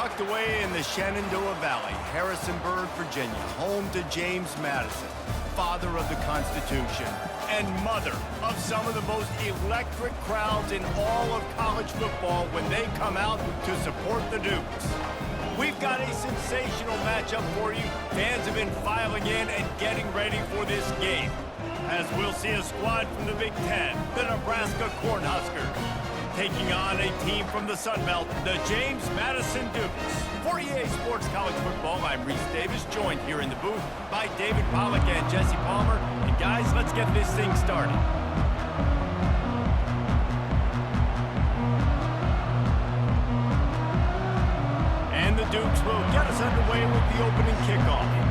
Tucked away in the Shenandoah Valley, Harrisonburg, Virginia, home to James Madison, father of the Constitution and mother of some of the most electric crowds in all of college football when they come out to support the Dukes. We've got a sensational matchup for you. Fans have been filing in and getting ready for this game, as we'll see a squad from the Big Ten, the Nebraska Cornhuskers, taking on a team from the Sun Belt, the James Madison Dukes. For EA Sports College Football, I'm Reese Davis, joined here in the booth by David Pollack and Jesse Palmer. And guys, let's get this thing started. And the Dukes will get us underway with the opening kickoff.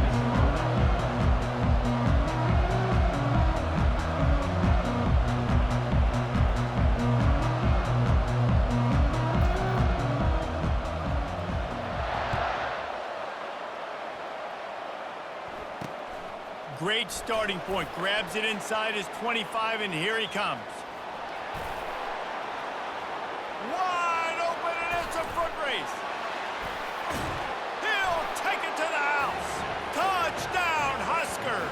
Great starting point. Grabs it inside his 25, and here he comes. Wide open, and it's a foot race. He'll take it to the house. Touchdown, Huskers.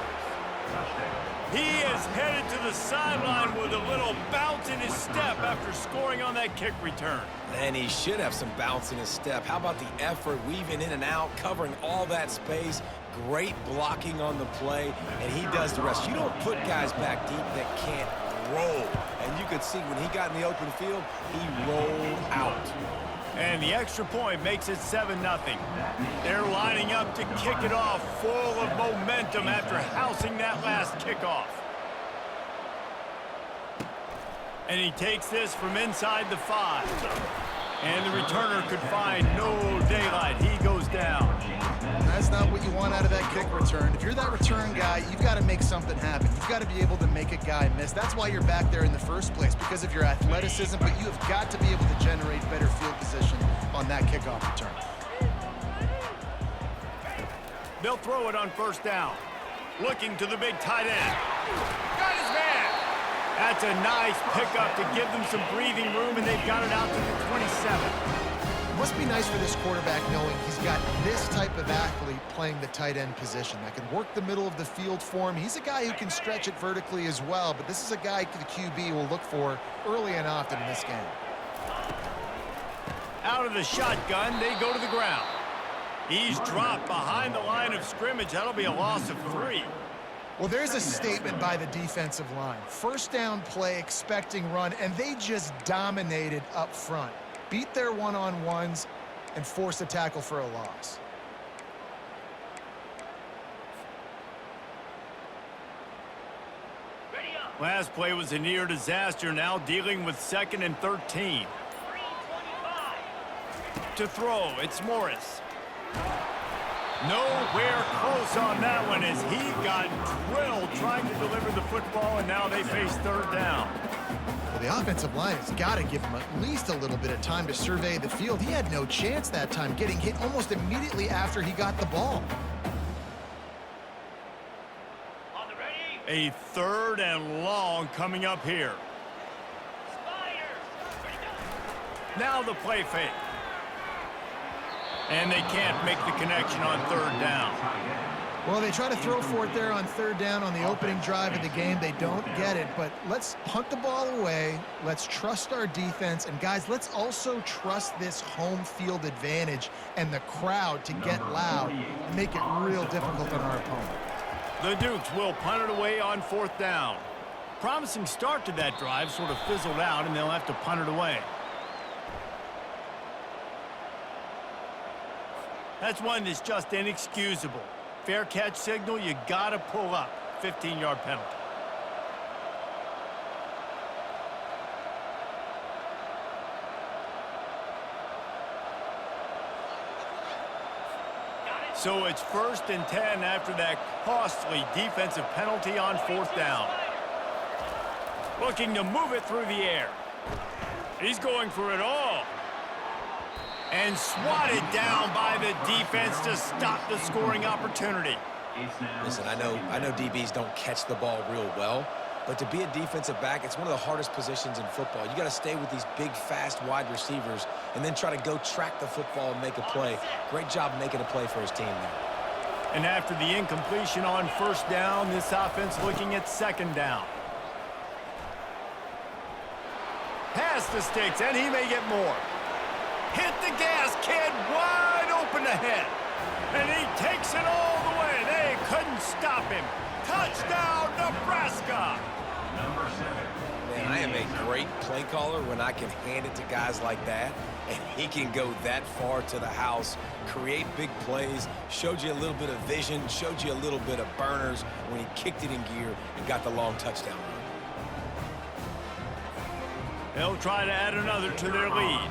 He is headed to the sideline with a little bounce in his step after scoring on that kick return. And he should have some bounce in his step. How about the effort, weaving in and out, covering all that space? Great blocking on the play, and he does the rest. You don't put guys back deep that can't roll. And you could see when he got in the open field, he rolled out. And the extra point makes it 7-0. They're lining up to kick it off, full of momentum after housing that last kickoff. And he takes this from inside the 5. And the returner could find no daylight. He goes down. That's not what you want out of that kick return. If you're that return guy, you've got to make something happen. You've got to be able to make a guy miss. That's why you're back there in the first place, because of your athleticism, but you have got to be able to generate better field position on that kickoff return. They'll throw it on first down. Looking to the big tight end. Got his man. That's a nice pickup to give them some breathing room, and they've got it out to the 27. Must be nice for this quarterback knowing he's got this type of athlete playing the tight end position that can work the middle of the field for him. He's a guy who can stretch it vertically as well, but this is a guy the QB will look for early and often in this game. Out of the shotgun, they go to the ground. He's dropped behind the line of scrimmage. That'll be a loss of 3. Well, there's a statement by the defensive line. First down play, expecting run, and they just dominated up front. Beat their one-on-ones and force a tackle for a loss. Last play was a near disaster, now dealing with 2nd and 13. To throw, it's Morris. Nowhere close on that one as he got drilled trying to deliver the football, and now they face 3rd down. Well, the offensive line has got to give him at least a little bit of time to survey the field. He had no chance that time, getting hit almost immediately after he got the ball. A 3rd and long coming up here. Now the play fake. And they can't make the connection on 3rd down. Well, they try to throw for it there on 3rd down on the opening drive of the game. They don't get it, but let's punt the ball away. Let's trust our defense. And, guys, let's also trust this home field advantage and the crowd to get loud and make it real difficult on our opponent. The Dukes will punt it away on 4th down. Promising start to that drive, sort of fizzled out, and they'll have to punt it away. That's one that's just inexcusable. Fair catch signal, you got to pull up. 15-yard penalty. So it's 1st and 10 after that costly defensive penalty on 4th down. Looking to move it through the air. He's going for it all. And swatted down by the defense to stop the scoring opportunity. Listen, I know DBs don't catch the ball real well, But to be a defensive back, it's one of the hardest positions in football. You got to stay with these big, fast, wide receivers and then try to go track the football and make a play. Great job making a play for his team there. And after the incompletion on first down, this offense looking at second down. Pass the sticks, and he may get more. Hit the gas, kid, wide open ahead. And he takes it all the way. They couldn't stop him. Touchdown, Nebraska! Man, I am a great play caller when I can hand it to guys like that, and he can go that far to the house, create big plays, showed you a little bit of vision, showed you a little bit of burners when he kicked it in gear and got the long touchdown run. They'll try to add another to their lead.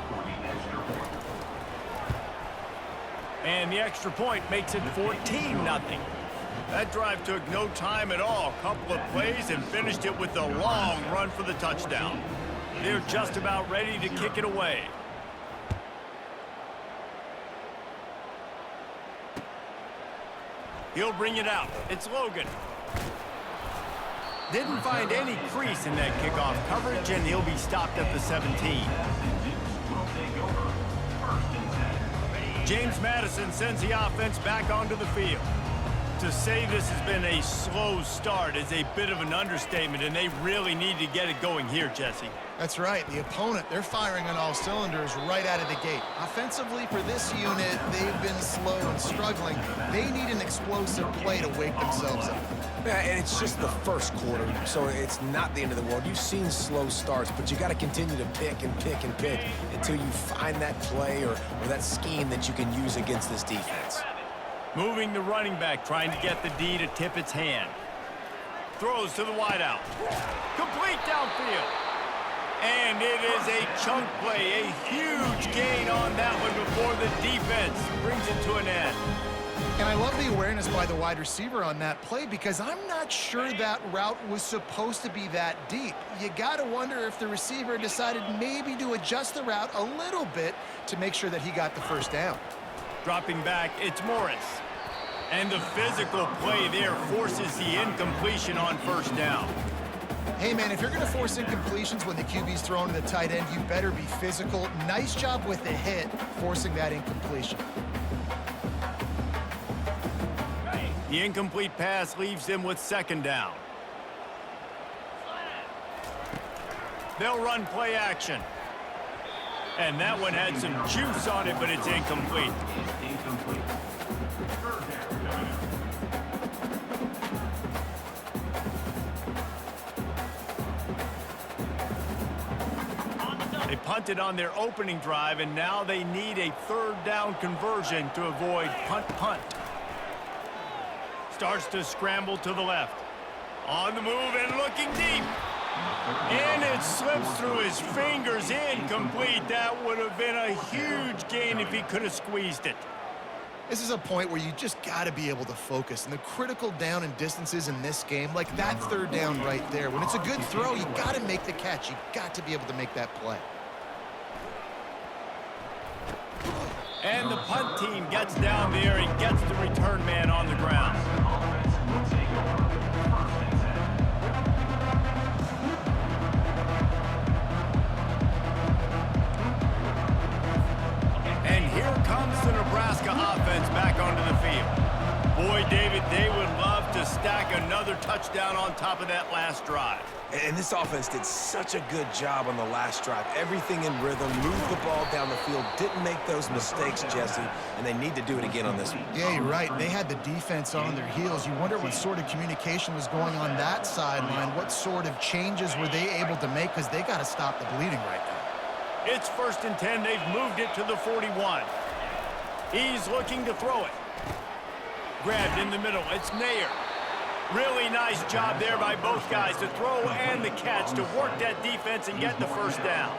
And the extra point makes it 14-0. That drive took no time at all. Couple of plays and finished it with a long run for the touchdown. They're just about ready to kick it away. He'll bring it out. It's Logan. Didn't find any crease in that kickoff coverage, and he'll be stopped at the 17. James Madison sends the offense back onto the field. To say this has been a slow start is a bit of an understatement, and they really need to get it going here, Jesse. That's right. The opponent, they're firing on all cylinders right out of the gate. Offensively, for this unit, they've been slow and struggling. They need an explosive play to wake themselves up. Yeah, and it's just the first quarter, so it's not the end of the world. You've seen slow starts, but you got to continue to pick and pick and pick until you find that play or that scheme that you can use against this defense. Moving the running back, trying to get the D to tip its hand. Throws to the wideout. Complete downfield. And it is a chunk play, a huge gain on that one before the defense brings it to an end. And I love the awareness by the wide receiver on that play because I'm not sure that route was supposed to be that deep. You got to wonder if the receiver decided maybe to adjust the route a little bit to make sure that he got the first down. Dropping back, it's Morris. And the physical play there forces the incompletion on first down. Hey, man, if you're going to force incompletions when the QB's thrown to the tight end, you better be physical. Nice job with the hit, forcing that incompletion. The incomplete pass leaves them with second down. They'll run play action. And that one had some juice on it, but it's incomplete. They punted on their opening drive, and now they need a third down conversion to avoid punt. Starts to scramble to the left. On the move and looking deep. And it slips through his fingers, incomplete. That would have been a huge gain if he could have squeezed it. This is a point where you just got to be able to focus. And the critical down and distances in this game, like that third down right there, when it's a good throw, you got to make the catch. You got to be able to make that play. And the punt team gets down there and gets the return man on the ground. And here comes the Nebraska offense back onto the field. Boy, David, they would love to stack another touchdown on top of that last drive. And this offense did such a good job on the last drive. Everything in rhythm, moved the ball down the field, didn't make those mistakes, Jesse, and they need to do it again on this one. Yeah, you're right. They had the defense on their heels. You wonder what sort of communication was going on that sideline. What sort of changes were they able to make because they got to stop the bleeding right now. It's 1st and 10. They've moved it to the 41. He's looking to throw it. Grabbed in the middle. It's Nair. Really nice job there by both guys to throw and the catch to work that defense and get the first down.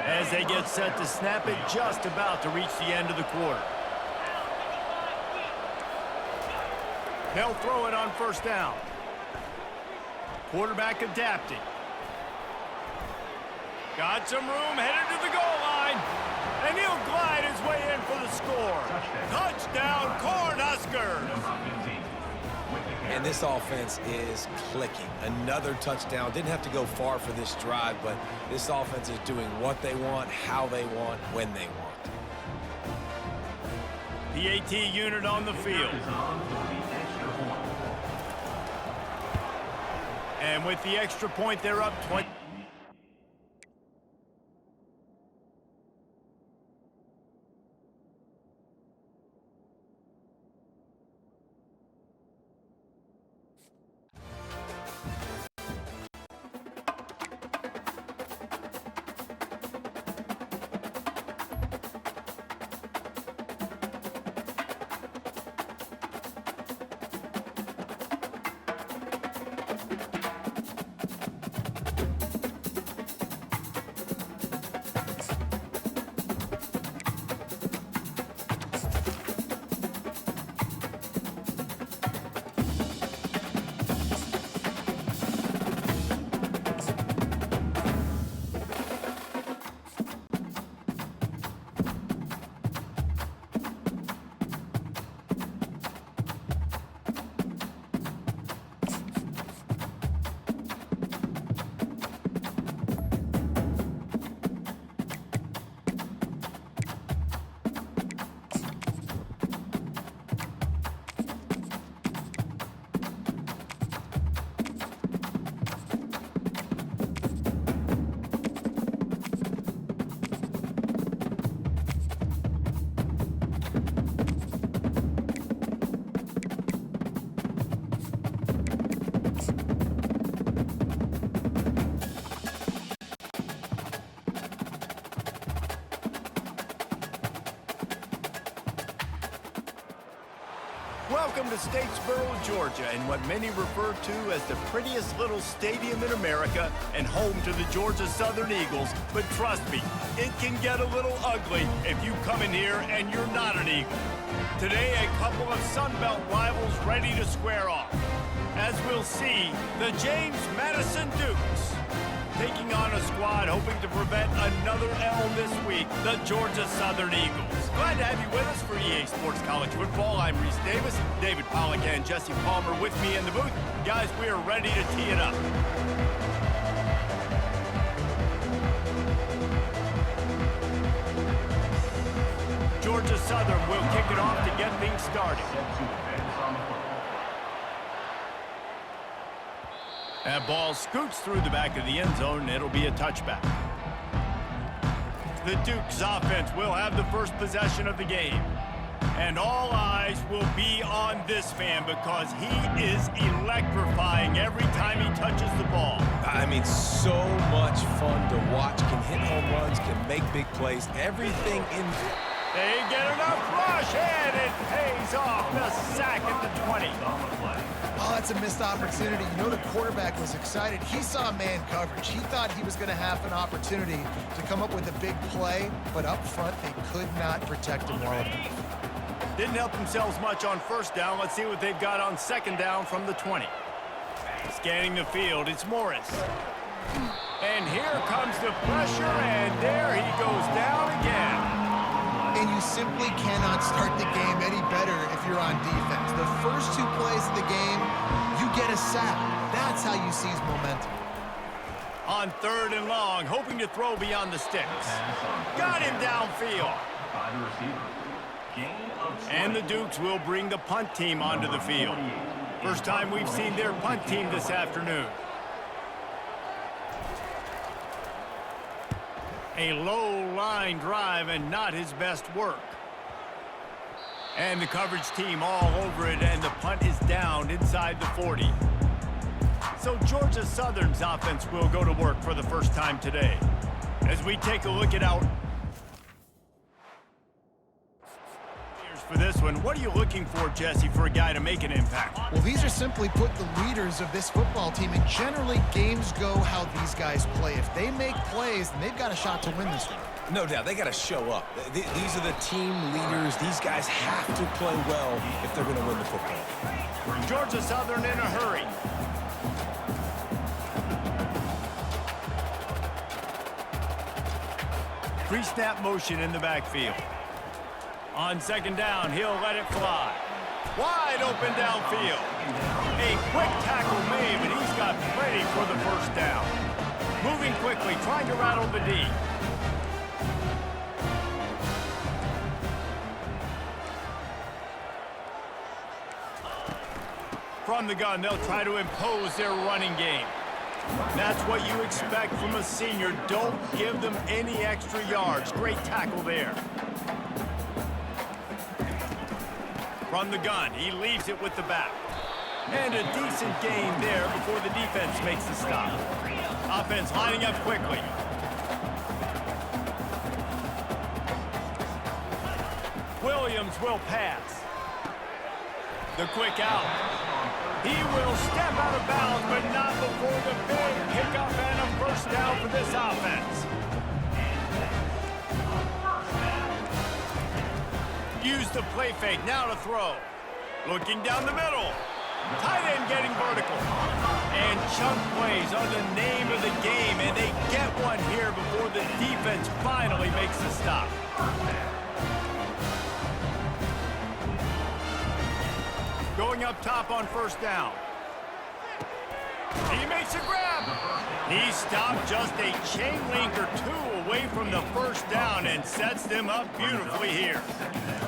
As they get set to snap it, just about to reach the end of the quarter. They'll throw it on first down. Quarterback adapting. Got some room, headed to the goal line. And he'll glide his way in for the score. Touchdown, Cornhuskers! And this offense is clicking. Another touchdown. Didn't have to go far for this drive, but this offense is doing what they want, how they want, when they want. The AT unit on the field. And with the extra point, they're up 20. Welcome to Statesboro, Georgia, and what many refer to as the prettiest little stadium in America and home to the Georgia Southern Eagles. But trust me, it can get a little ugly if you come in here and you're not an Eagle. Today, a couple of Sun Belt rivals ready to square off. As we'll see, the James Madison Dukes taking on a squad hoping to prevent another L this week, the Georgia Southern Eagles. Glad to have you with us for EA Sports College Football. I'm Reese Davis, David Pollack and Jesse Palmer with me in the booth. Guys, we are ready to tee it up. Georgia Southern will kick it off to get things started. That ball scoots through the back of the end zone, and it'll be a touchback. The Dukes offense will have the first possession of the game. And all eyes will be on this fan because he is electrifying every time he touches the ball. I mean, so much fun to watch. Can hit home runs, can make big plays, everything in. They get enough rush, and it pays off. The sack at the 20. Oh, that's a missed opportunity. You know, the quarterback was excited. He saw man coverage. He thought he was going to have an opportunity to come up with a big play, but up front, they could not protect him well enough. Didn't help themselves much on first down. Let's see what they've got on second down from the 20. Scanning the field, it's Morris. And here comes the pressure, and there he goes down again. And you simply cannot start the game any better if you're on defense. The first two plays of the game, you get a sack. That's how you seize momentum. On third and long, hoping to throw beyond the sticks. Got him downfield. And the Dukes will bring the punt team onto the field. First time we've seen their punt team this afternoon. A low line drive and not his best work. And the coverage team all over it, and the punt is down inside the 40. So Georgia Southern's offense will go to work for the first time today. As we take a look at our for this one, what are you looking for, Jesse, for a guy to make an impact? Well, these are simply put the leaders of this football team, and generally games go how these guys play. If they make plays, then they've got a shot to win this one. No doubt, they got to show up. These are the team leaders. These guys have to play well if they're going to win the football. Georgia Southern in a hurry. Pre-snap motion in the backfield. On second down, he'll let it fly. Wide open downfield. A quick tackle made, but he's got plenty for the first down. Moving quickly, trying to rattle the D. From the gun, they'll try to impose their running game. That's what you expect from a senior. Don't give them any extra yards. Great tackle there. From the gun, he leaves it with the back. And a decent gain there before the defense makes the stop. Offense lining up quickly. Williams will pass. The quick out. He will step out of bounds, but not before the big pickup and a first down for this offense. Use the play fake, now to throw. Looking down the middle. Tight end getting vertical. And chunk plays are the name of the game, and they get one here before the defense finally makes the stop. Going up top on first down. He makes a grab. He stopped just a chain link or two away from the first down and sets them up beautifully here.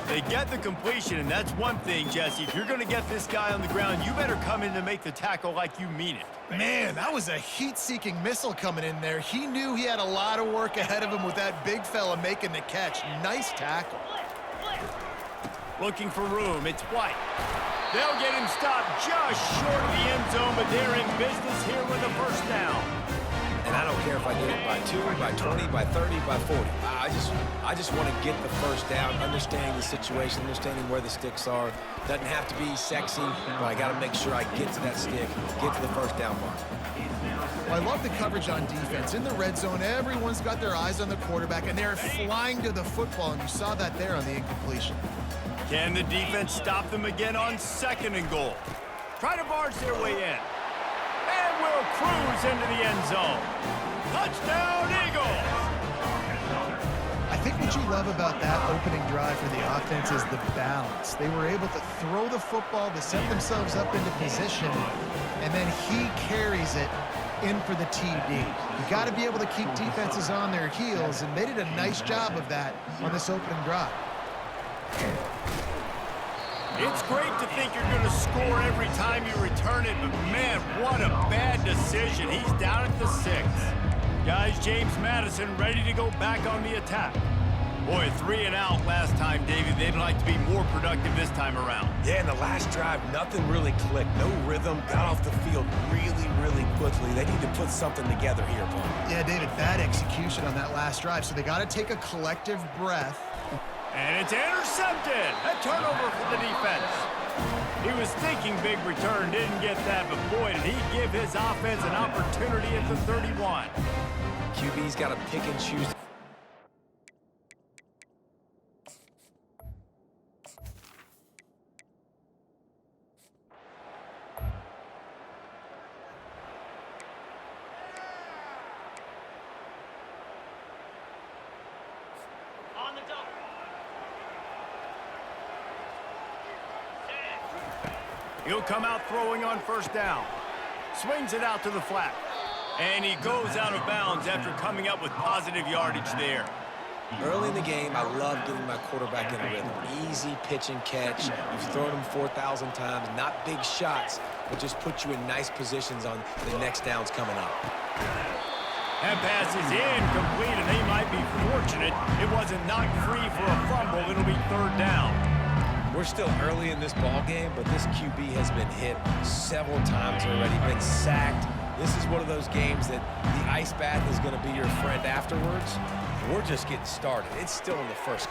They get the completion, and that's one thing, Jesse. If you're going to get this guy on the ground, you better come in to make the tackle like you mean it. Man, that was a heat-seeking missile coming in there. He knew he had a lot of work ahead of him with that big fella making the catch. Nice tackle. Looking for room. It's White. They'll get him stopped just short of the end zone, but they're in business here with the first down. And I don't care if I get it by 2, by 20, by 30, by 40. I just want to get the first down, understanding the situation, understanding where the sticks are. Doesn't have to be sexy, but I got to make sure I get to that stick, get to the first down mark. Well, I love the coverage on defense. In the red zone, everyone's got their eyes on the quarterback, and they're flying to the football, and you saw that there on the incompletion. Can the defense stop them again on second and goal? Try to barge their way in. And will cruise into the end zone. Touchdown, Eagles! I think what you love about that opening drive for the offense is the balance. They were able to throw the football to set themselves up into position, and then he carries it in for the TD. You got to be able to keep defenses on their heels, and they did a nice job of that on this opening drive. It's great to think you're going to score every time you return it, but man, what a bad decision. He's down at the 6. Guys, James Madison ready to go back on the attack. Boy, 3 and out last time, David. They'd like to be more productive this time around. Yeah, in the last drive, nothing really clicked. No rhythm, got off the field really, really quickly. They need to put something together here, Paul. Yeah, David, bad execution on that last drive, so they got to take a collective breath. And it's intercepted. A turnover for the defense. He was thinking big return, didn't get that, but boy, did he give his offense an opportunity at the 31. QB's got to pick and choose. He'll come out throwing on first down. Swings it out to the flat. And he goes out of bounds after coming up with positive yardage there. Early in the game, I love getting my quarterback in a rhythm. Easy pitch and catch. You've thrown him 4,000 times. Not big shots, but just put you in nice positions on the next downs coming up. That pass is incomplete, and they might be fortunate it wasn't knocked free for a fumble. It'll be third down. We're still early in this ball game, but this QB has been hit several times already, been sacked. This is one of those games that the ice bath is going to be your friend afterwards. We're just getting started. It's still in the first.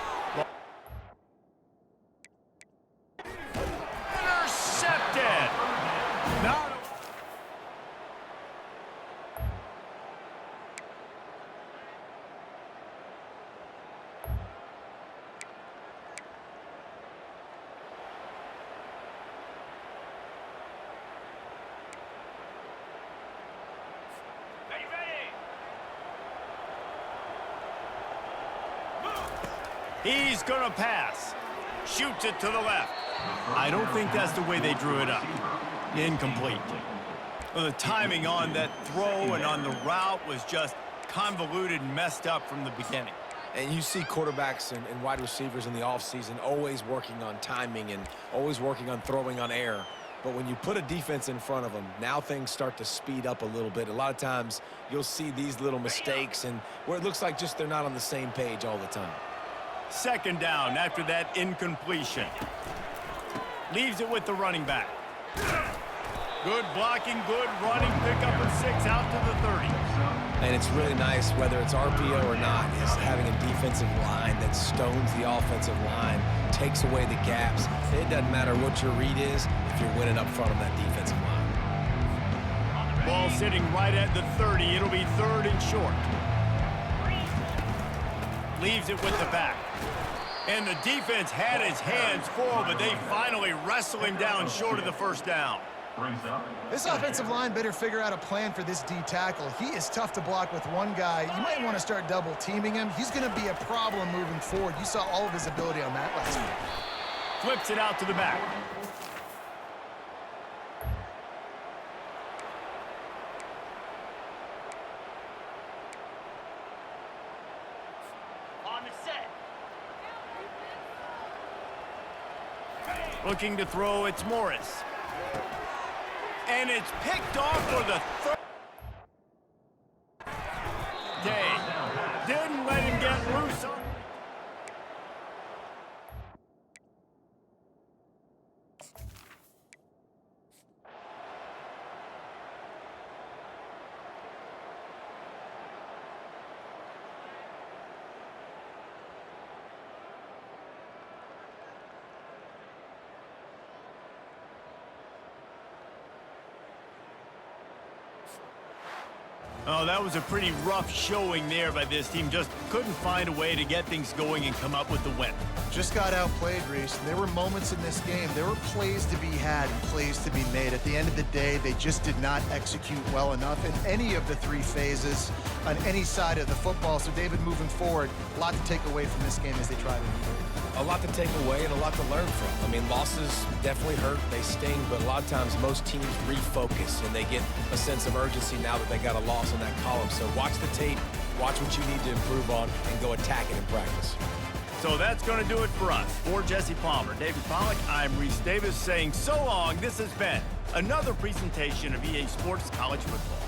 Intercepted. Not. He's gonna pass. Shoots it to the left. I don't think that's the way they drew it up. Incomplete. Well, the timing on that throw and on the route was just convoluted and messed up from the beginning. And you see quarterbacks and wide receivers in the offseason always working on timing and always working on throwing on air. But when you put a defense in front of them, now things start to speed up a little bit. A lot of times you'll see these little mistakes and where it looks like just they're not on the same page all the time. Second down after that incompletion. Leaves it with the running back. Good blocking, good running, pick up a 6 out to the 30. And it's really nice, whether it's RPO or not, is having a defensive line that stones the offensive line, takes away the gaps. It doesn't matter what your read is if you're winning up front on that defensive line. Ball sitting right at the 30. It'll be 3rd and short. Leaves it with the back. And the defense had his hands full, but they finally wrestle him down short of the first down. This offensive line better figure out a plan for this D tackle. He is tough to block with one guy. You might want to start double teaming him. He's going to be a problem moving forward. You saw all of his ability on that last week. Flips it out to the back. On the set. Looking to throw, it's Morris. And it's picked off for the third. Day. Didn't let him get loose on. Oh, that was a pretty rough showing there by this team. Just couldn't find a way to get things going and come up with the win. Just got outplayed, Reese. There were moments in this game. There were plays to be had and plays to be made. At the end of the day, they just did not execute well enough in any of the 3 phases on any side of the football. So, David, moving forward, a lot to take away from this game as they try to improve. A lot to take away and a lot to learn from. I mean, losses definitely hurt, they sting, but a lot of times most teams refocus and they get a sense of urgency now that they got a loss in that column. So watch the tape, watch what you need to improve on, and go attack it in practice. So that's going to do it for us. For Jesse Palmer, David Pollack, I'm Reese Davis saying so long. This has been another presentation of EA Sports College Football.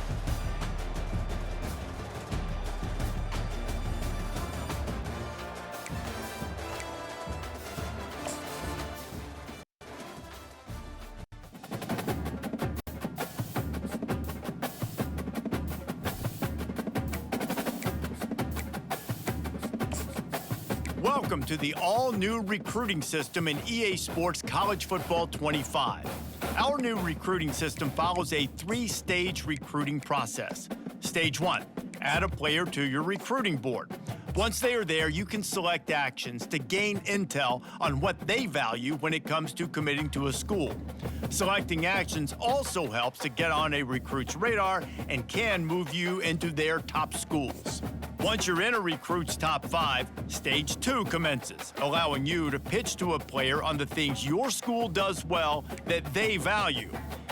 Welcome to the all-new recruiting system in EA Sports College Football 25. Our new recruiting system follows a 3-stage recruiting process. Stage 1, add a player to your recruiting board. Once they are there, you can select actions to gain intel on what they value when it comes to committing to a school. Selecting actions also helps to get on a recruit's radar and can move you into their top schools. Once you're in a recruit's top 5, Stage 2 commences, allowing you to pitch to a player on the things your school does well that they value.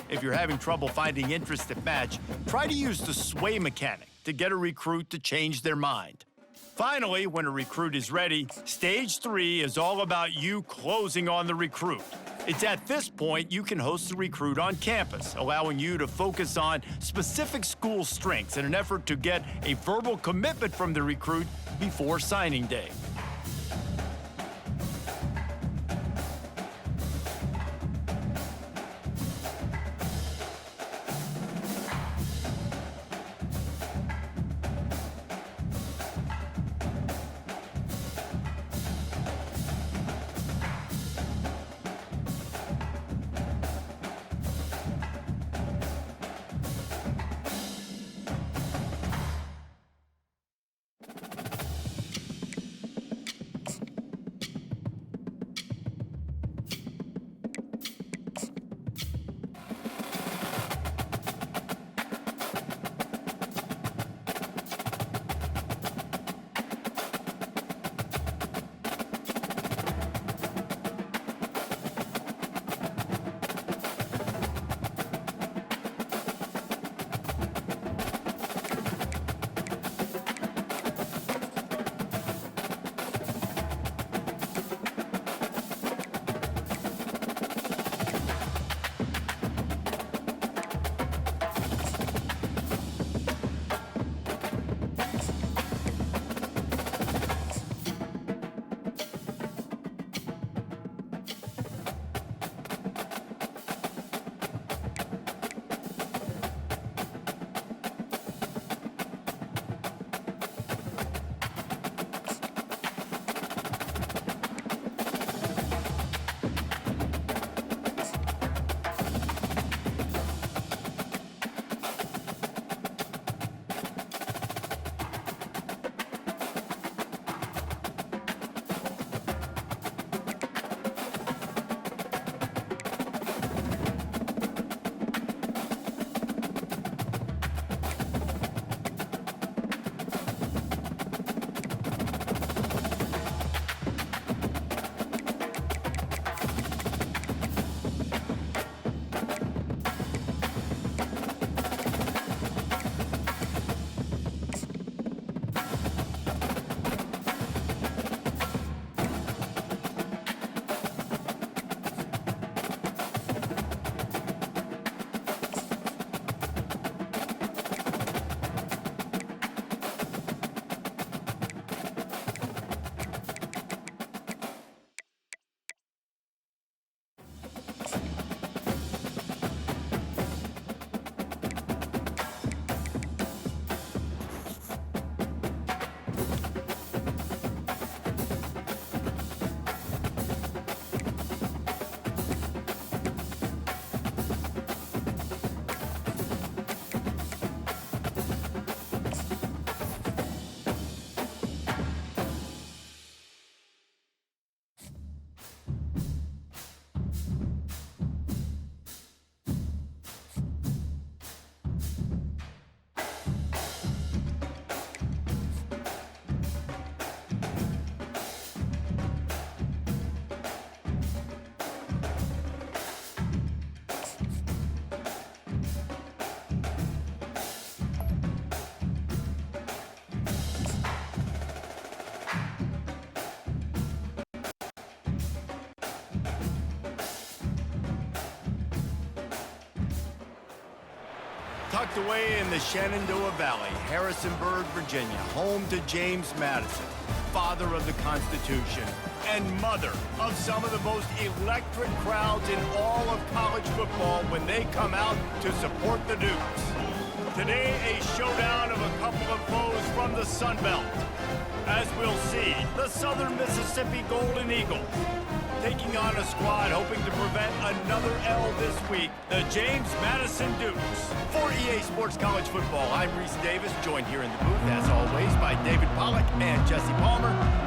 If you're having trouble finding interests that match, try to use the sway mechanic to get a recruit to change their mind. Finally, when a recruit is ready, Stage 3 is all about you closing on the recruit. It's at this point you can host the recruit on campus, allowing you to focus on specific school strengths in an effort to get a verbal commitment from the recruit before signing day. Tucked away in the Shenandoah Valley, Harrisonburg, Virginia, home to James Madison, father of the Constitution and mother of some of the most electric crowds in all of college football when they come out to support the Dukes. Today, a showdown of a couple of foes from the Sun Belt. As we'll see, the Southern Mississippi Golden Eagles taking on a squad hoping to prevent another L this week, the James Madison Dukes. For EA Sports College Football, I'm Reese Davis, joined here in the booth, as always, by David Pollack and Jesse Palmer.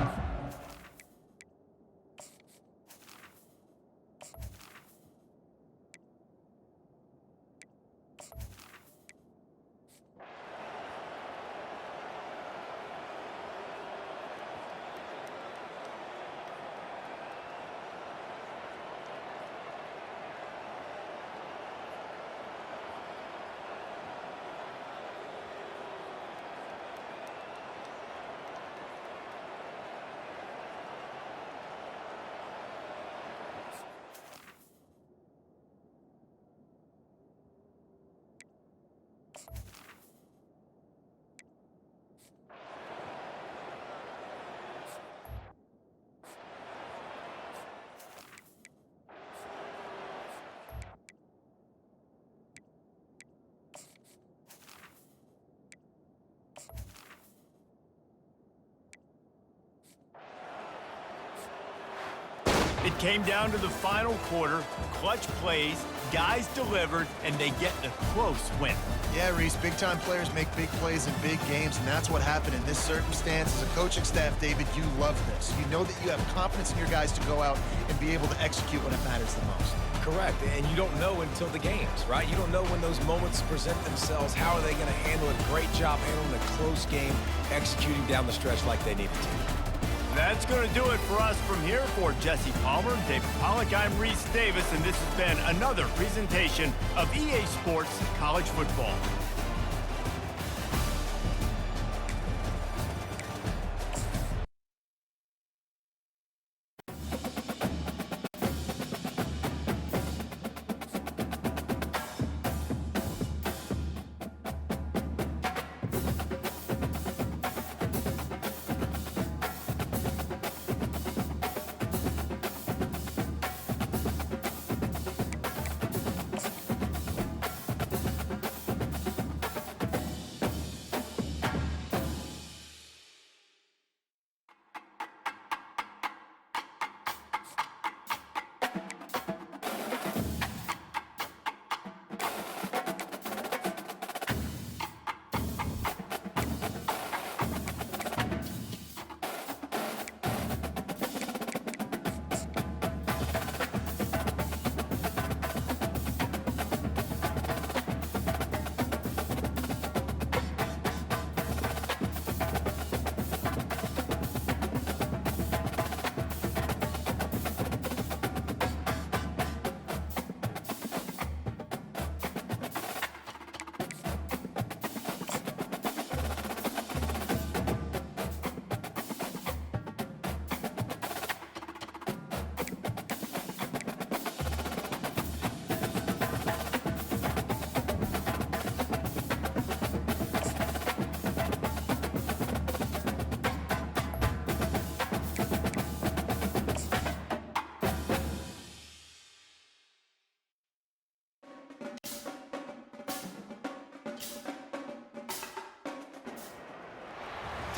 It came down to the final quarter, clutch plays, guys delivered, and they get a close win. Yeah, Reese, big-time players make big plays in big games, and that's what happened in this circumstance. As a coaching staff, David, you love this. You know that you have confidence in your guys to go out and be able to execute when it matters the most. Correct, and you don't know until the games, right? You don't know when those moments present themselves. How are they going to handle it? Great job handling a close game, executing down the stretch like they needed to. That's going to do it for us from here. For Jesse Palmer, David Pollack, I'm Reese Davis, and this has been another presentation of EA Sports College Football.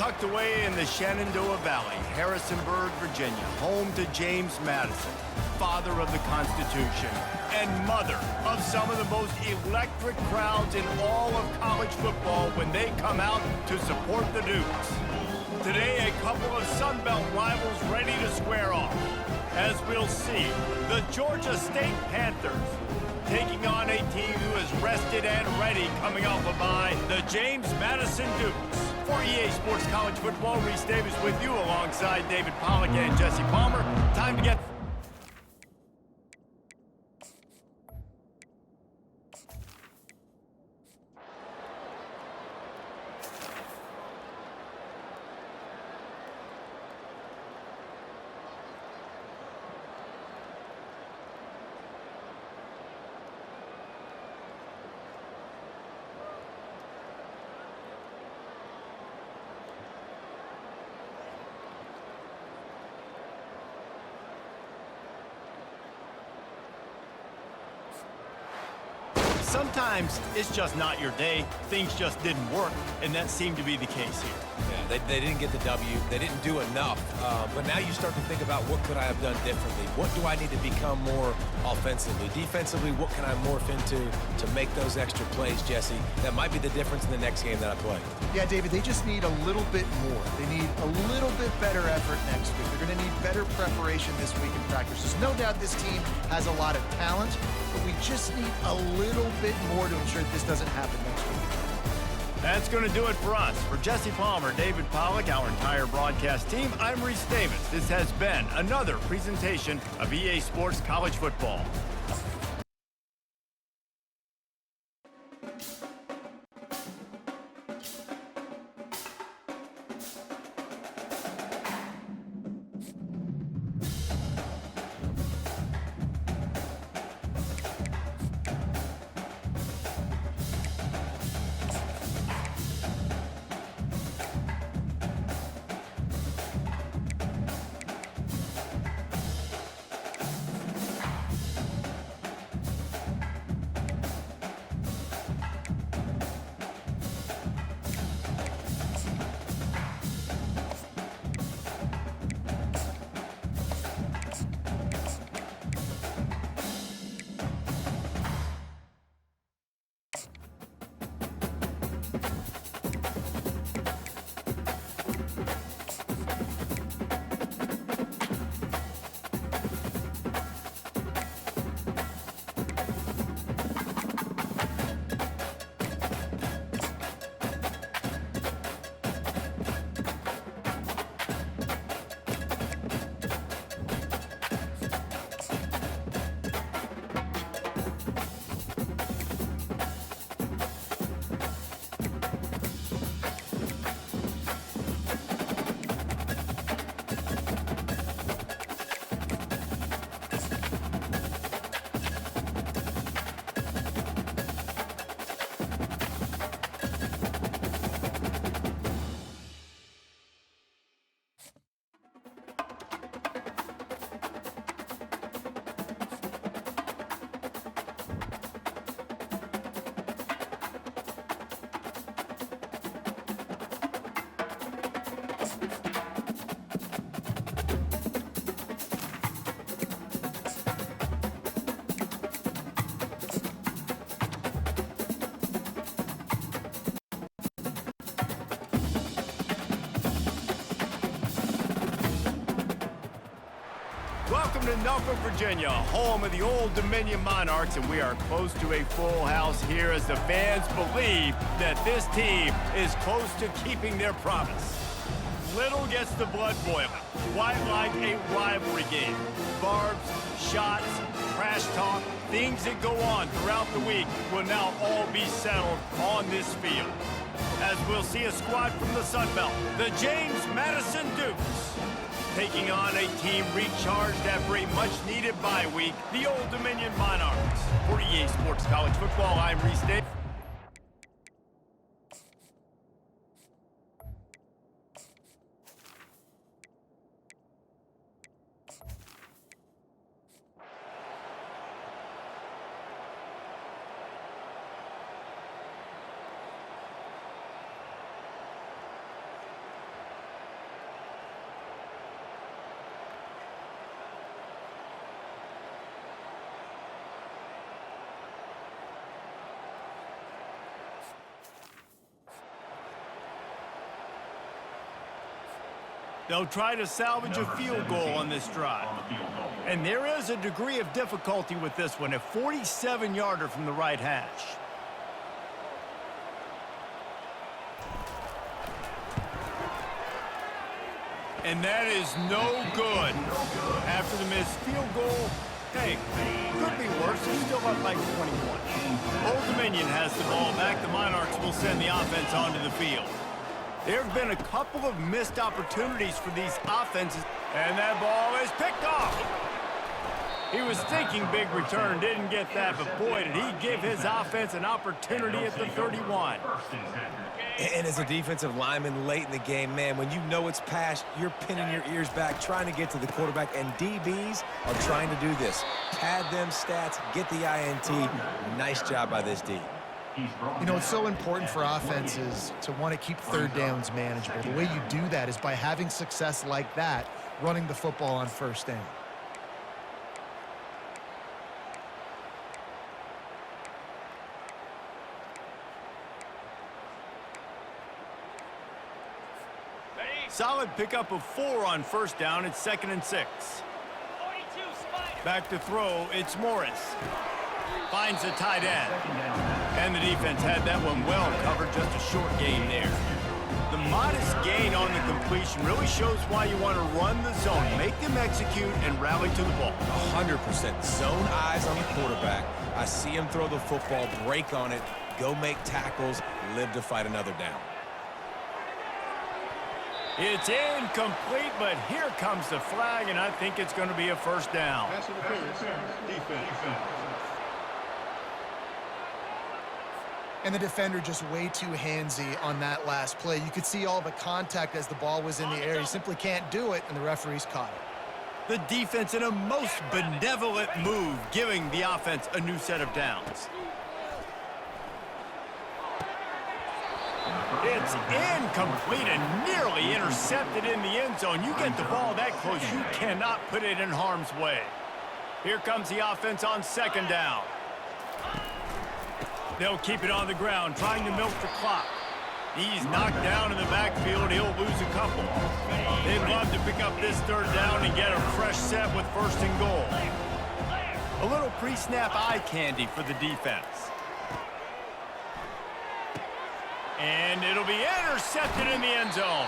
Tucked away in the Shenandoah Valley, Harrisonburg, Virginia, home to James Madison, father of the Constitution and mother of some of the most electric crowds in all of college football when they come out to support the Dukes. Today, a couple of Sun Belt rivals ready to square off. As we'll see, the Georgia State Panthers taking on a team who is rested and ready coming off a bye, the James Madison Dukes. For EA Sports College Football, Reese Davis with you alongside David Pollack and Jesse Palmer. Time to get... sometimes it's just not your day. Things just didn't work, and that seemed to be the case here. Yeah, they didn't get the W. They didn't do enough. But now you start to think about what could I have done differently? What do I need to become more offensively? Defensively, what can I morph into to make those extra plays, Jesse? That might be the difference in the next game that I play. Yeah, David, they just need a little bit more. They need a little bit better effort next week. They're going to need better preparation this week in practice. There's no doubt this team has a lot of talent, but we just need a little bit more to ensure that this doesn't happen next week. That's going to do it for us. For Jesse Palmer, David Pollack, our entire broadcast team, I'm Reese Davis. This has been another presentation of EA Sports College Football. Welcome to Norfolk, Virginia, home of the Old Dominion Monarchs, and we are close to a full house here as the fans believe that this team is close to keeping their promise. Little gets the blood boiling, quite like a rivalry game. Barbs, shots, trash talk, things that go on throughout the week will now all be settled on this field. As we'll see a squad from the Sun Belt, the James Madison Dukes, taking on a team recharged after a much-needed bye week, the Old Dominion Monarchs. For EA Sports College Football, I'm Reese Davis. They'll try to salvage a field goal on this drive. And there is a degree of difficulty with this one, a 47-yarder from the right hash. And that is no good. After the missed field goal, hey, could be worse. They're still up by 21. Old Dominion has the ball back. The Monarchs will send the offense onto the field. There have been a couple of missed opportunities for these offenses, and that ball is picked off. He was thinking big return, didn't get that, but boy, did he give his offense an opportunity at the 31. And as a defensive lineman late in the game, man, when you know it's past, you're pinning your ears back, trying to get to the quarterback, and DBs are trying to do this. Pad them stats, get the INT. Nice job by this D. You know, it's so important for offenses to want to keep third downs manageable. The way you do that is by having success like that, running the football on first down. Solid pickup of 4 on first down. It's 2nd and 6. Back to throw. It's Morris. Finds the tight end. And the defense had that one well covered. Just a short gain there. The modest gain on the completion really shows why you want to run the zone. Make them execute and rally to the ball. 100% zone eyes on the quarterback. I see him throw the football, break on it, go make tackles, live to fight another down. It's incomplete, but here comes the flag, and I think it's going to be a first down. Defense. And the defender just way too handsy on that last play. You could see all the contact as the ball was in the air. He simply can't do it, and the referees caught it. The defense in a most benevolent move, giving the offense a new set of downs. It's incomplete and nearly intercepted in the end zone. You get the ball that close, you cannot put it in harm's way. Here comes the offense on 2nd down. They'll keep it on the ground, trying to milk the clock. He's knocked down in the backfield. He'll lose a couple. They'd love to pick up this 3rd down and get a fresh set with 1st and goal. A little pre-snap eye candy for the defense. And it'll be intercepted in the end zone.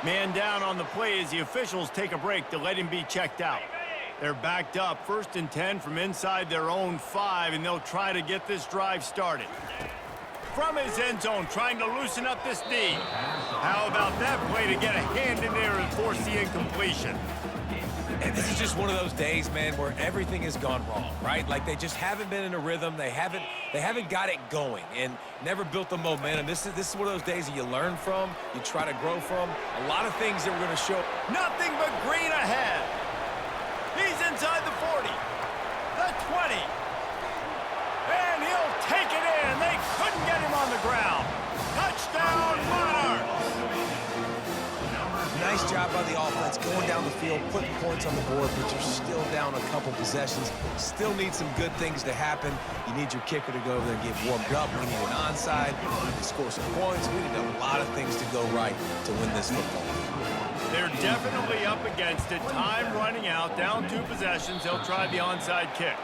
Man down on the play as the officials take a break to let him be checked out. They're backed up, 1st and 10 from inside their own 5, and they'll try to get this drive started. From his end zone, trying to loosen up this D. How about that play to get a hand in there and force the incompletion? And this is just one of those days, man, where everything has gone wrong, right? Like they just haven't been in a rhythm. They haven't got it going and never built the momentum. This is one of those days that you learn from, you try to grow from. A lot of things that we're going to show. Nothing but green ahead. He's inside the 40, the 20, and he'll take it in. They couldn't get him on the ground. Touchdown, Monarchs! Nice job by the offense going down the field, putting points on the board, but you're still down a couple possessions. Still need some good things to happen. You need your kicker to go over there and get warmed up. We need an onside. We need to score some points. We need a lot of things to go right to win this football. They're definitely up against it. Time running out, down 2 possessions. They'll try the onside kick.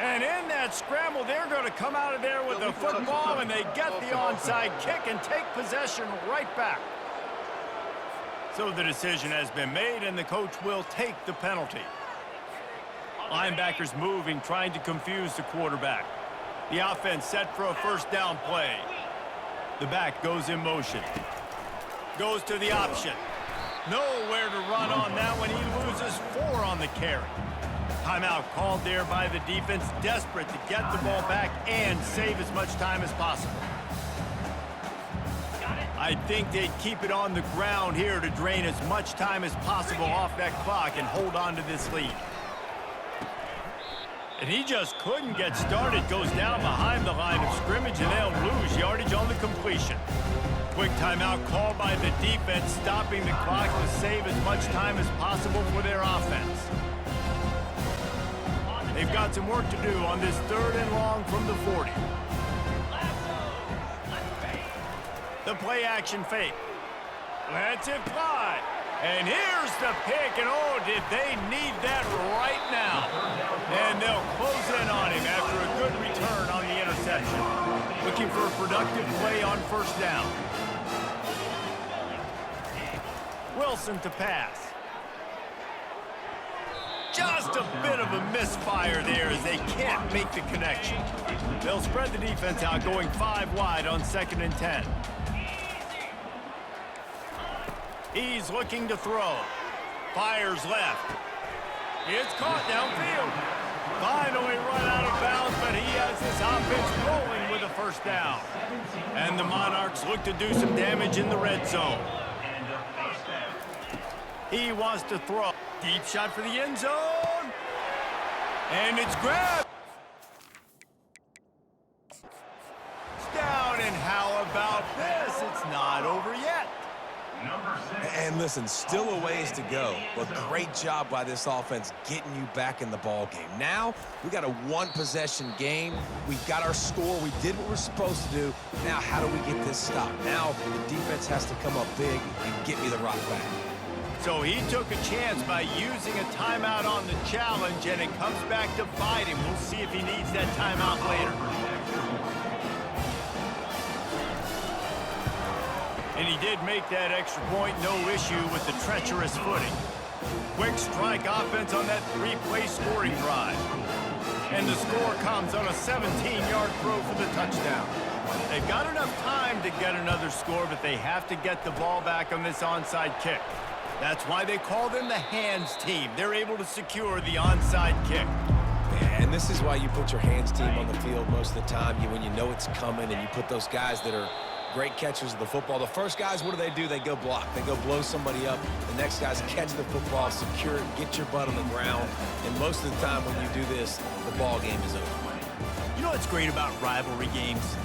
And in that scramble, they're going to come out of there with the football, and they get the onside kick and take possession right back. So the decision has been made, and the coach will take the penalty. Linebackers moving, trying to confuse the quarterback. The offense set for a 1st down play. The back goes in motion. Goes to the option. Nowhere to run on that one. He loses 4 on the carry. Timeout called there by the defense, desperate to get the ball back and save as much time as possible. I think they'd keep it on the ground here to drain as much time as possible off that clock and hold on to this lead. And he just couldn't get started. Goes down behind the line of scrimmage, and they'll lose yardage on the completion. Quick timeout called by the defense, stopping the clock to save as much time as possible for their offense. They've got some work to do on this 3rd and long from the 40. The play action fake. Lets it fly. And here's the pick, and oh, did they need that right now. And they'll close in on him after a good return on the interception. Looking for a productive play on 1st down. Wilson to pass. Just a bit of a misfire there as they can't make the connection. They'll spread the defense out, going 5 wide on 2nd and 10. He's looking to throw. Fires left. It's caught downfield. Finally run out of bounds, but he has this offense rolling with a first down. And the Monarchs look to do some damage in the red zone. He wants to throw. Deep shot for the end zone. And it's grabbed. It's down, and how about this? It's not over yet. And listen, still a ways to go, but great job by this offense getting you back in the ball game. Now, we got a one-possession game. We've got our score. We did what we're supposed to do. Now, how do we get this stopped? Now, the defense has to come up big and get me the rock back. So he took a chance by using a timeout on the challenge, and it comes back to bite him. We'll see if he needs that timeout later. And he did make that extra point, no issue with the treacherous footing. Quick strike offense on that three-play scoring drive. And the score comes on a 17-yard throw for the touchdown. They've got enough time to get another score, but they have to get the ball back on this onside kick. That's why they call them the hands team. They're able to secure the onside kick. And this is why you put your hands team on the field most of the time, when you know it's coming, and you put those guys that are great catchers of the football. The first guys, what do? They go block. They go blow somebody up. The next guys catch the football, secure it, get your butt on the ground. And most of the time when you do this, the ball game is over. You know what's great about rivalry games?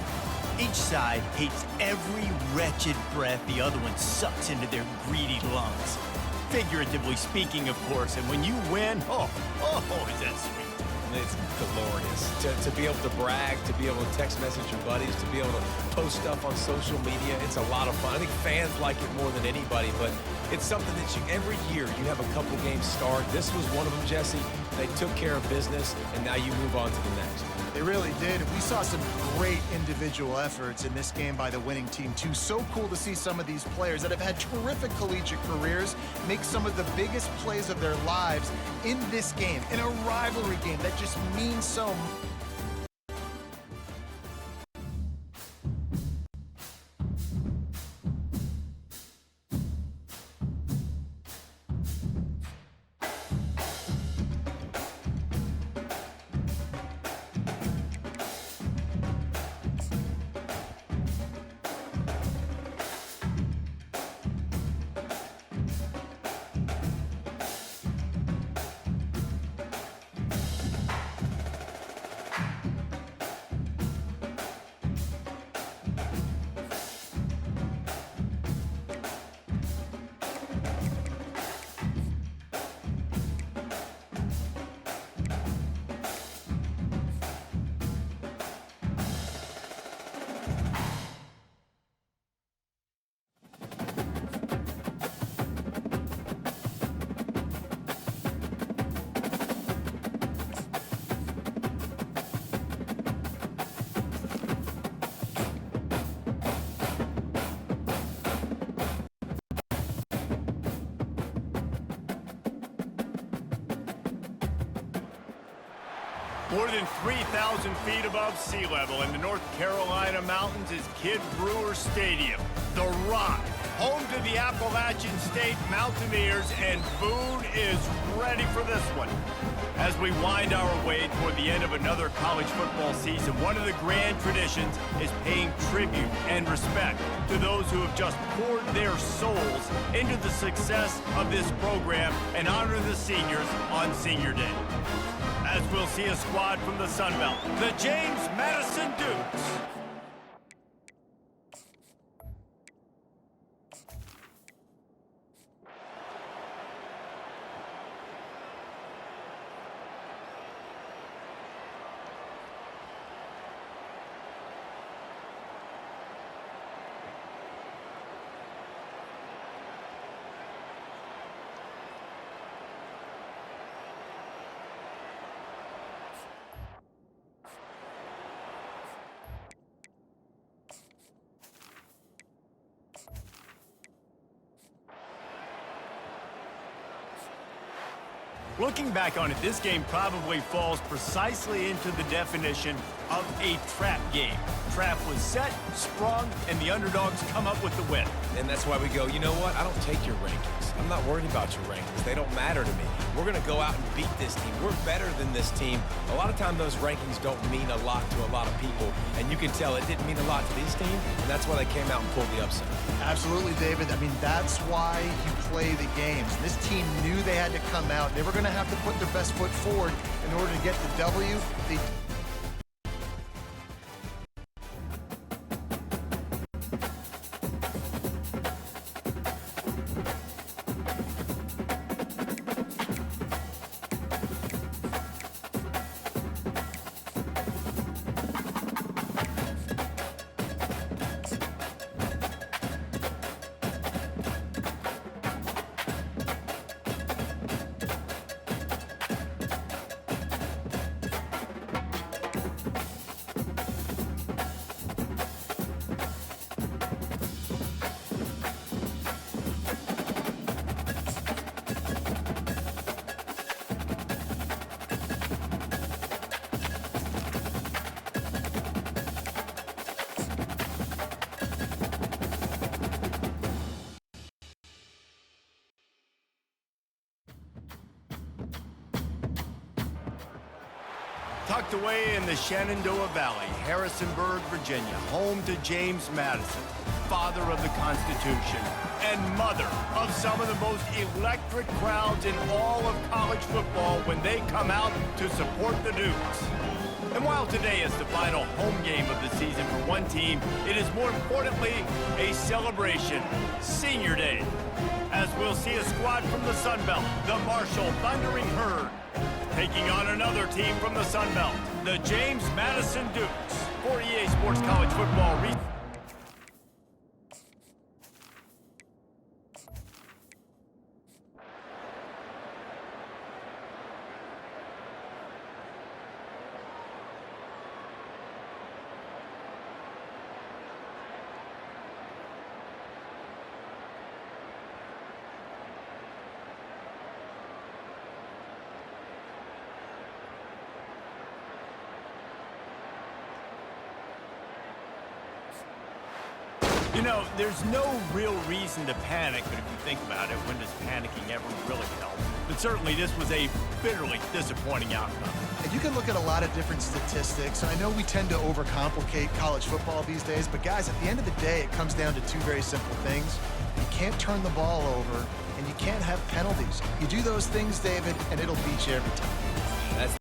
Each side hates every wretched breath the other one sucks into their greedy lungs. Figuratively speaking, of course, and when you win, oh, is that sweet. It's glorious. To be able to brag, to be able to text message your buddies, to be able to post stuff on social media, it's a lot of fun. I think fans like it more than anybody, but it's something that every year you have a couple games start. This was one of them, Jesse. They took care of business, and now you move on to the next. They really did. We saw some great individual efforts in this game by the winning team, too. So cool to see some of these players that have had terrific collegiate careers make some of the biggest plays of their lives in this game, in a rivalry game that just means so much. More than 3,000 feet above sea level in the North Carolina mountains is Kidd Brewer Stadium, the Rock, home to the Appalachian State Mountaineers, and Boone is ready for this one. As we wind our way toward the end of another college football season, one of the grand traditions is paying tribute and respect to those who have just poured their souls into the success of this program and honor the seniors on Senior Day. As we'll see a squad from the Sun Belt, the James Madison Dukes. Looking back on it, this game probably falls precisely into the definition of a trap game. Trap was set, sprung, and the underdogs come up with the win. And that's why we go, you know what? I don't take your rankings. I'm not worried about your rankings. They don't matter to me. We're going to go out and beat this team. We're better than this team. A lot of times those rankings don't mean a lot to a lot of people, and you can tell it didn't mean a lot to this team, and that's why they came out and pulled the upset. Absolutely, David. I mean, that's why you play the games. This team knew they had to come out. They were going to have to put their best foot forward in order to get the W. Tucked away in the Shenandoah Valley, Harrisonburg, Virginia, home to James Madison, father of the Constitution and mother of some of the most electric crowds in all of college football when they come out to support the Dukes. And while today is the final home game of the season for one team, it is more importantly a celebration, Senior Day, as we'll see a squad from the Sun Belt, the Marshall Thundering Herd, taking on another team from the Sun Belt, the James Madison Dukes. For EA Sports College Football. You know, there's no real reason to panic, but if you think about it, when does panicking ever really help? But certainly this was a bitterly disappointing outcome. And you can look at a lot of different statistics. I know we tend to overcomplicate college football these days, but guys, at the end of the day, it comes down to two very simple things. You can't turn the ball over, and you can't have penalties. You do those things, David, and it'll beat you every time. That's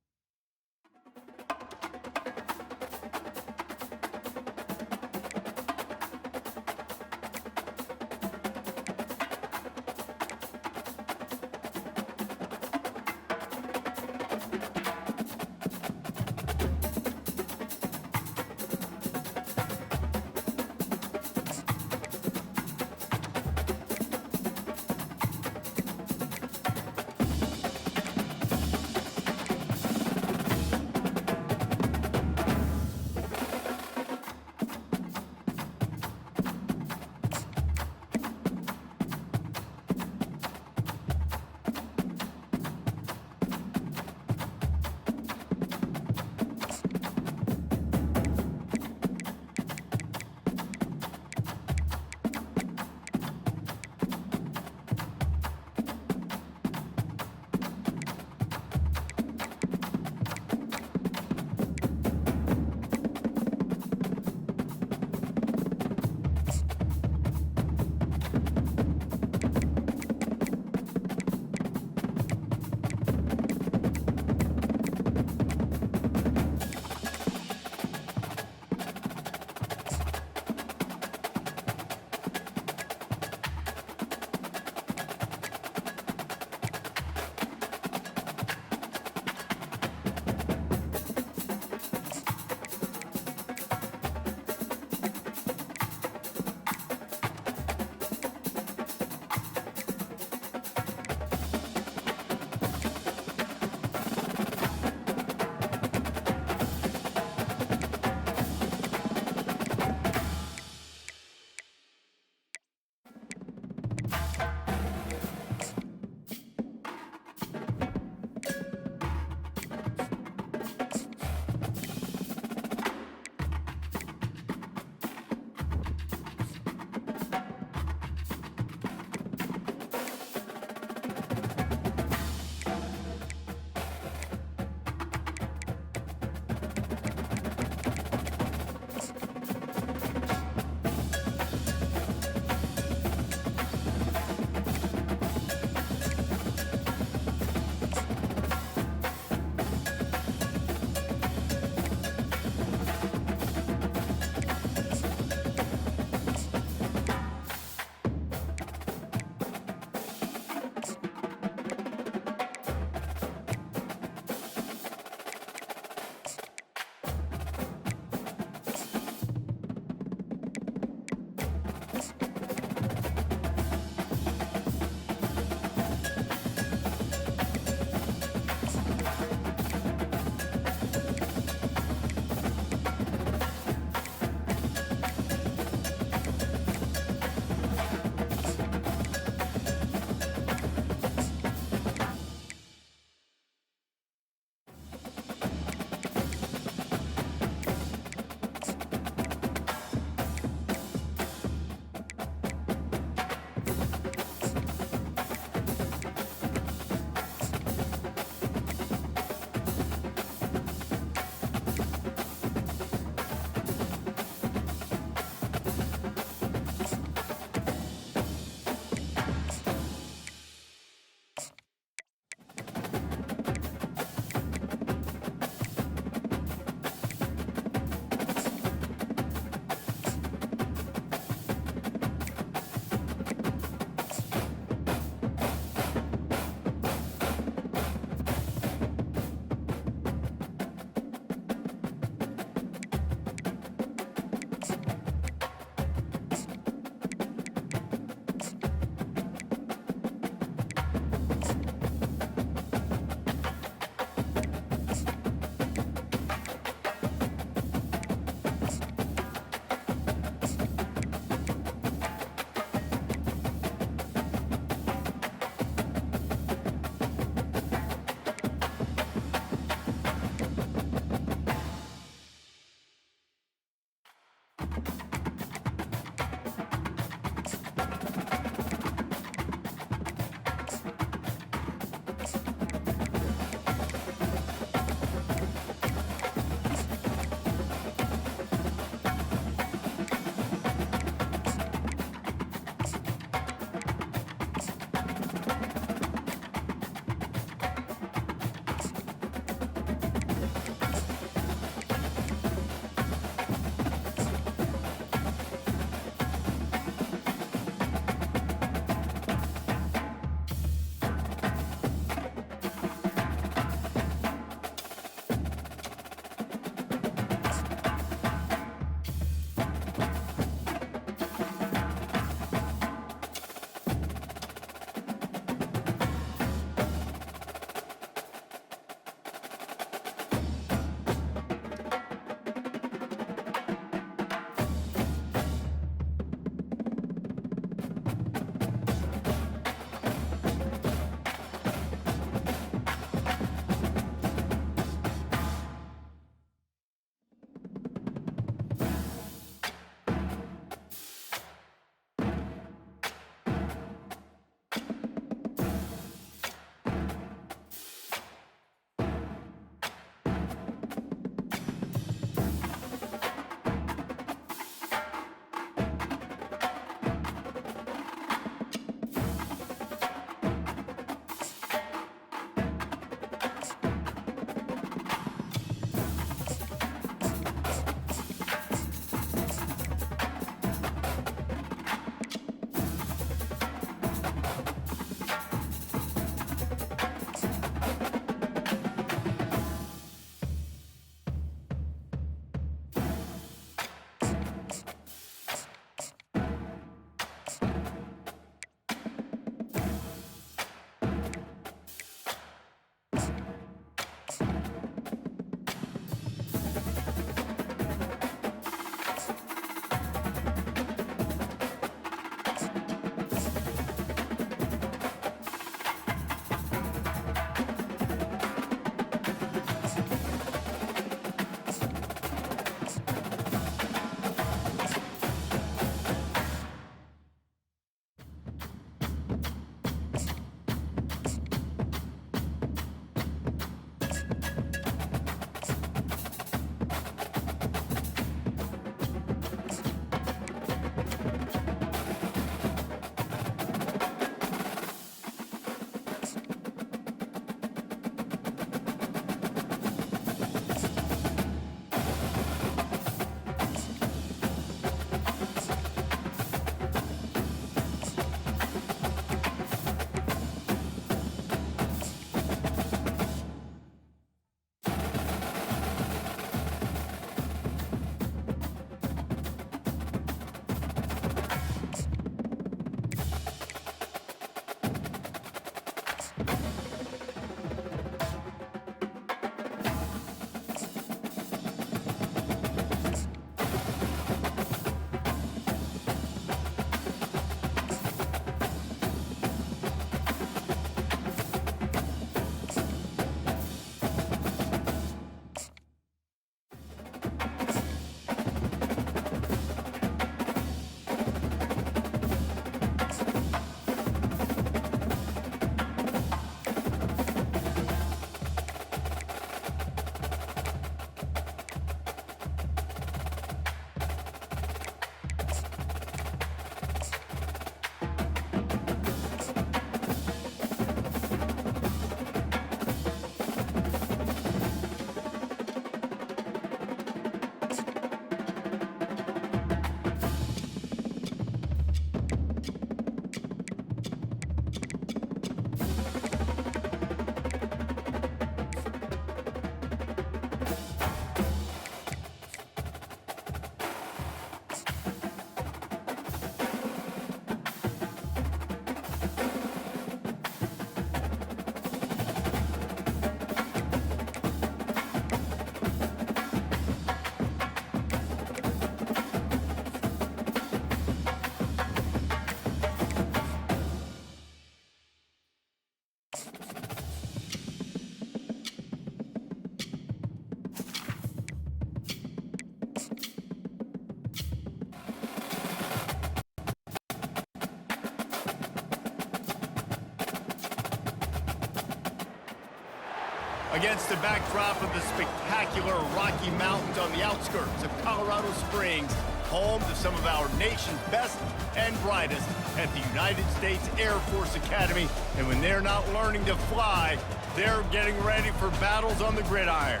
Against the backdrop of the spectacular Rocky Mountains on the outskirts of Colorado Springs, home to some of our nation's best and brightest at the United States Air Force Academy. And when they're not learning to fly, they're getting ready for battles on the gridiron.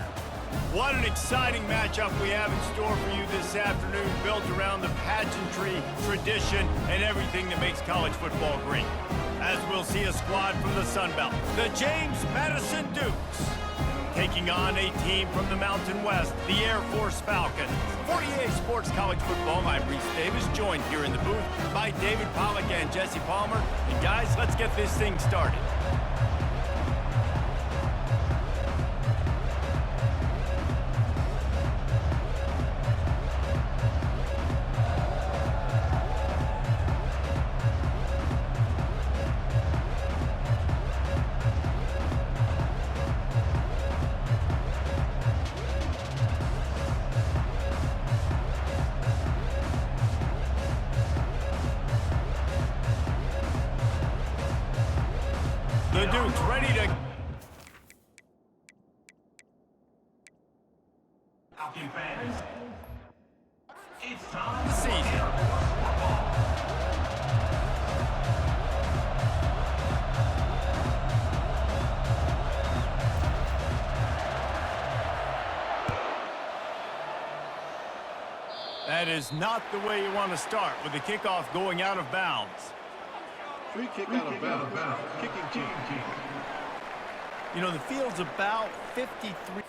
What an exciting matchup we have in store for you this afternoon, built around the pageantry, tradition, and everything that makes college football great. As we'll see a squad from the Sun Belt, the James Madison Dukes, taking on a team from the Mountain West, the Air Force Falcons. For EA Sports College Football, I'm Reese Davis, joined here in the booth by David Pollack and Jesse Palmer. And guys, let's get this thing started. The Dukes ready to... Fans, it's time. season. That is not the way you want to start, with the kickoff going out of bounds. Free kick out of bounds. Kicking team. You know, the field's about 53.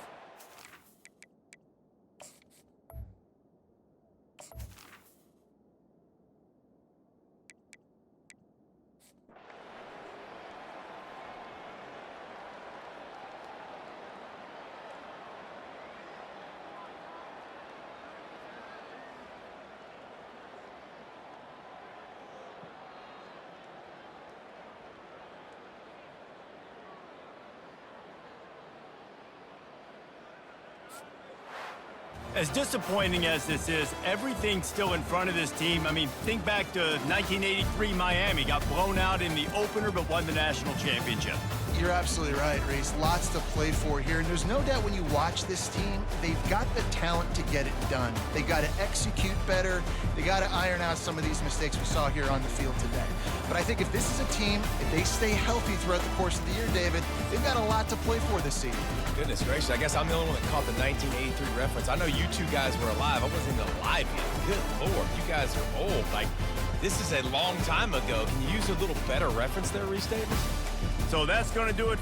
As disappointing as this is, everything's still in front of this team. I mean, think back to 1983 Miami. Got blown out in the opener, but won the national championship. You're absolutely right, Reese. Lots to play for here. And there's no doubt when you watch this team, they've got the talent to get it done. They got to execute better. They got to iron out some of these mistakes we saw here on the field today. But I think if this is a team, if they stay healthy throughout the course of the year, David, they've got a lot to play for this season. Goodness gracious, I guess I'm the only one that caught the 1983 reference. I know you two guys were alive. I wasn't even alive yet. Good Lord, you guys are old. Like, this is a long time ago. Can you use a little better reference there, Reese Davis? So that's going to do it.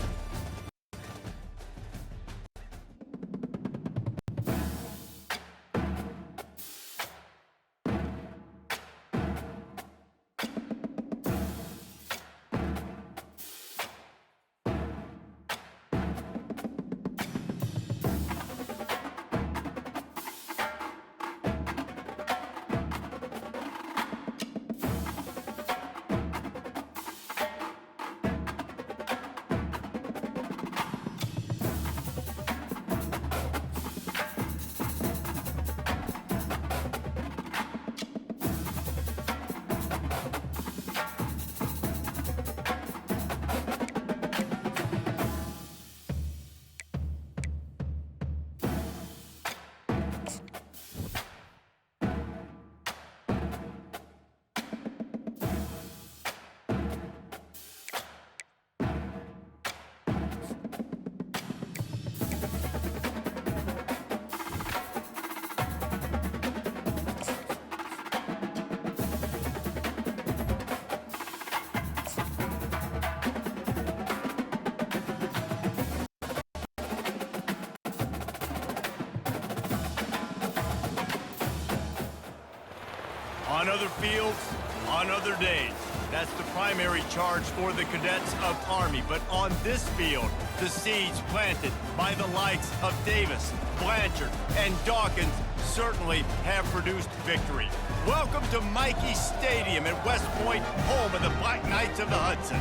On other fields, on other days. That's the primary charge for the cadets of Army. But on this field, the seeds planted by the likes of Davis, Blanchard, and Dawkins certainly have produced victory. Welcome to Michie Stadium at West Point, home of the Black Knights of the Hudson.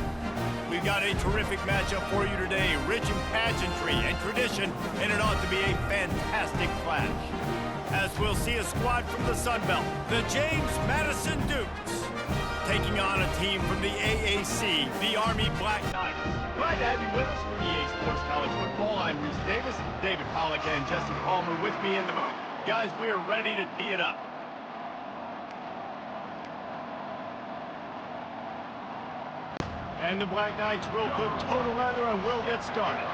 We've got a terrific matchup for you today, rich in pageantry and tradition, and it ought to be a fantastic clash. As we'll see a squad from the Sun Belt, the James Madison Dukes, taking on a team from the AAC, the Army Black Knights. Glad to have you with us for EA Sports College Football. I'm Reese Davis, David Pollack, and Jesse Palmer with me in the booth. Guys, we are ready to tee it up. And the Black Knights will put total leather and we'll get started.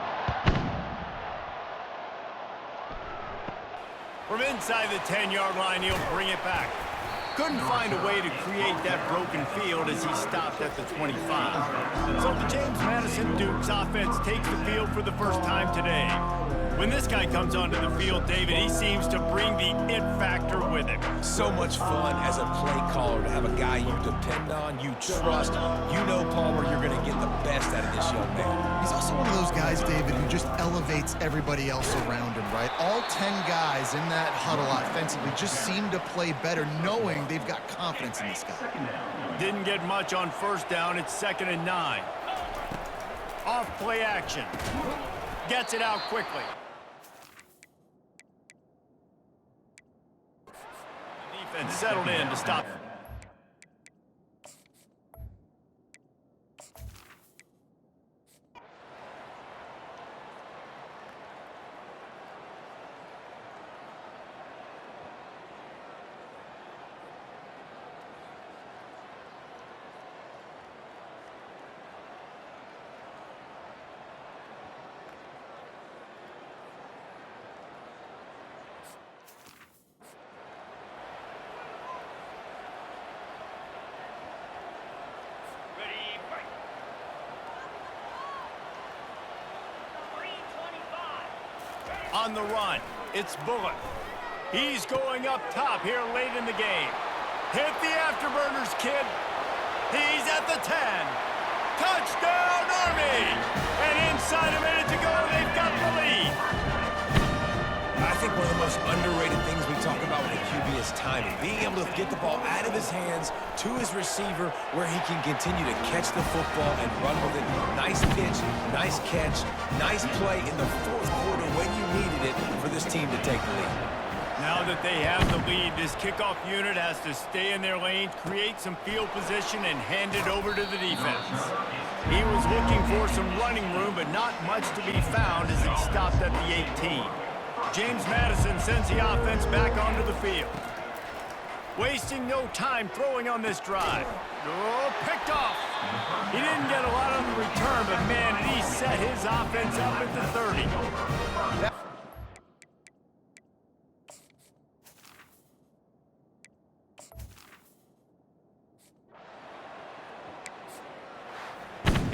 From inside the 10-yard line, he'll bring it back. Couldn't find a way to create that broken field as he stopped at the 25. So the James Madison Dukes offense takes the field for the first time today. When this guy comes onto the field, David, he seems to bring the it factor with him. So much fun as a play caller to have a guy you depend on, you trust. You know, Palmer, you're going to get the best out of this young man. He's also one of those guys, David, who just elevates everybody else around him, right? All 10 guys in that huddle offensively just seem to play better knowing they've got confidence in this guy. Didn't get much on first down. It's 2nd and 9. Off play action. Gets it out quickly. The defense settled in to stop. On the run, it's Bullock. He's going up top here late in the game. Hit the afterburners, kid. He's at the 10. Touchdown, Army! And inside a minute to go, they've got the lead. I think one of the most underrated things we talk about with a QB is timing. Being able to get the ball out of his hands to his receiver where he can continue to catch the football and run with it. Nice pitch, nice catch, nice play in the fourth quarter when you needed it for this team to take the lead. Now that they have the lead, this kickoff unit has to stay in their lane, create some field position, and hand it over to the defense. He was looking for some running room, but not much to be found as he stopped at the 18. James Madison sends the offense back onto the field. Wasting no time throwing on this drive. Oh, picked off. He didn't get a lot on the return, but man, did he set his offense up at the 30.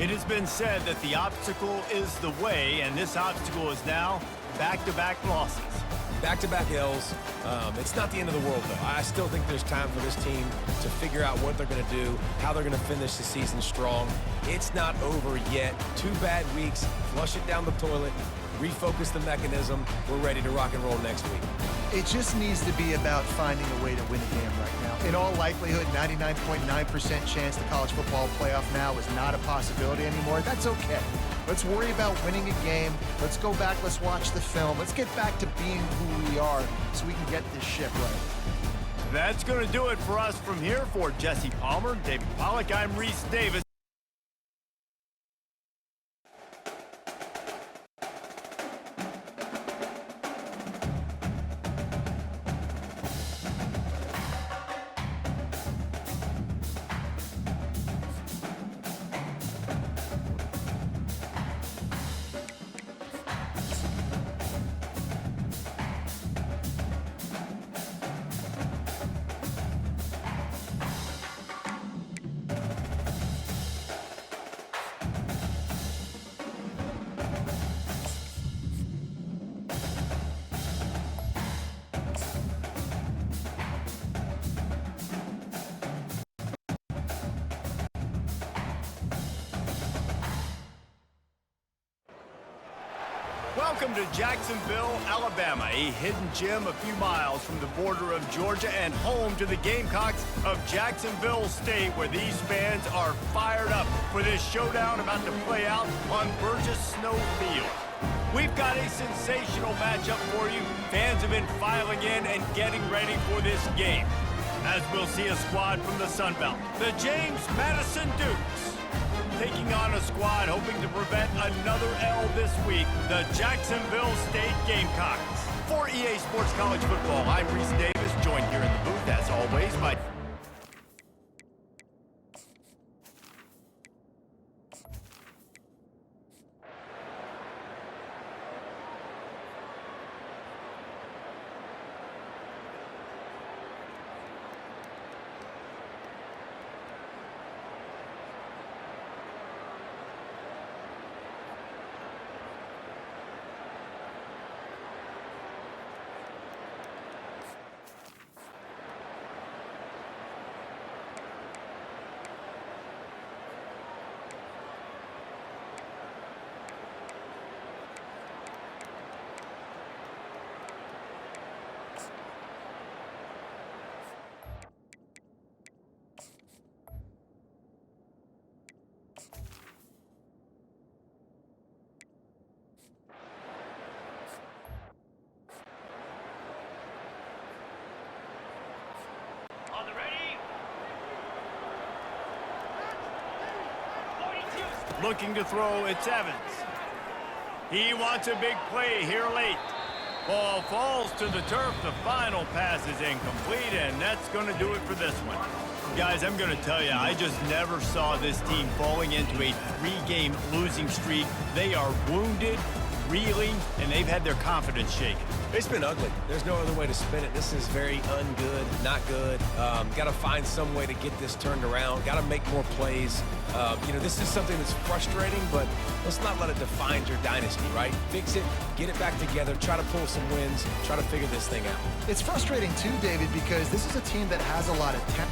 It has been said that the obstacle is the way, and this obstacle is now back-to-back losses. Back-to-back L's. It's not the end of the world, though. I still think there's time for this team to figure out what they're going to do, how they're going to finish the season strong. It's not over yet. 2 bad weeks. Flush it down the toilet. Refocus the mechanism. We're ready to rock and roll next week. It just needs to be about finding a way to win a game right now. In all likelihood, 99.9% chance the college football playoff now is not a possibility anymore. That's okay. Let's worry about winning a game. Let's go back. Let's watch the film. Let's get back to being who we are so we can get this ship right. That's going to do it for us from here. For Jesse Palmer, David Pollack, I'm Reese Davis. Welcome to Jacksonville, Alabama, a hidden gem a few miles from the border of Georgia and home to the Gamecocks of Jacksonville State, where these fans are fired up for this showdown about to play out on Burgess Snow Field. We've got a sensational matchup for you. Fans have been filing in and getting ready for this game. as we'll see a squad from the Sun Belt, the James Madison Dukes. Taking on a squad hoping to prevent another L this week, the Jacksonville State Gamecocks. For EA Sports College Football, I'm Reese Davis, joined here in the booth, as always, by... On the ready. 42. Looking to throw, it's Evans. He wants a big play here late. Ball falls to the turf. The final pass is incomplete, and that's going to do it for this one. Guys, I'm going to tell you, I just never saw this team falling into a 3-game losing streak. They are wounded, reeling, and they've had their confidence shaken. It's been ugly. There's no other way to spin it. This is very ungood, not good. Got to find some way to get this turned around. Got to make more plays. This is something that's frustrating, but let's not let it define your dynasty, right? Fix it, get it back together, try to pull some wins, try to figure this thing out. It's frustrating too, David, because this is a team that has a lot of talent.